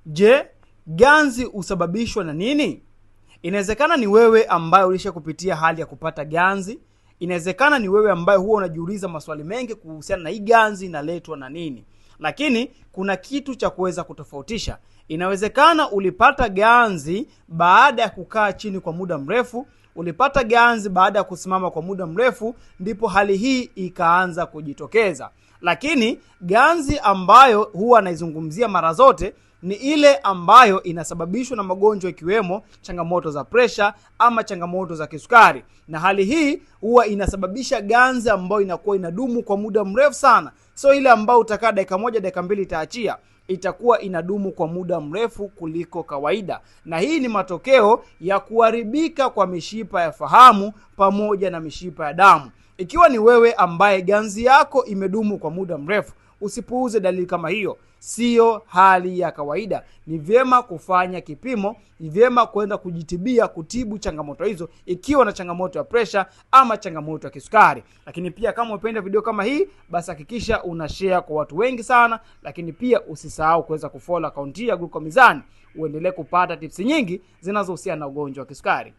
Je, ganzi husababishwa na nini? Inawezekana ni wewe ambaye ulisha kupitia hali ya kupata ganzi. Inawezekana ni wewe ambaye huwa unajiuliza maswali mengi kuhusiana na hii ganzi inaletwa na nini. Lakini kuna kitu cha kuweza kutofautisha. Inawezekana ulipata ganzi baada ya kukaa chini kwa muda mrefu, ulipata ganzi baada ya kusimama kwa muda mrefu, ndipo hali hii ikaanza kujitokeza. Lakini ganzi ambayo huwa naizungumzia mara zote ni ile ambayo inasababishwa na magonjwa ikiwemo changamoto za presha ama changamoto za kisukari. Na hali hii huwa inasababisha ganzi ambayo inakuwa inadumu kwa muda mrefu sana. So ile ambayo utakaa dakika moja, dakika mbili itaachia, itakuwa inadumu kwa muda mrefu kuliko kawaida. Na hii ni matokeo ya kuharibika kwa mishipa ya fahamu pamoja na mishipa ya damu. Ikiwa ni wewe ambaye ganzi yako imedumu kwa muda mrefu, usipuuze dalili kama hiyo. Sio hali ya kawaida. Ni vyema kufanya kipimo, ni vyema kwenda kujitibia, kutibu changamoto hizo ikiwa na changamoto ya presha ama changamoto ya kisukari. Lakini pia kama unapenda video kama hii, basi hakikisha una share kwa watu wengi sana. Lakini pia usisahau kuweza kufollow akaunti ya Glucom Mizani, uendelee kupata tips nyingi zinazohusiana na ugonjwa wa kisukari.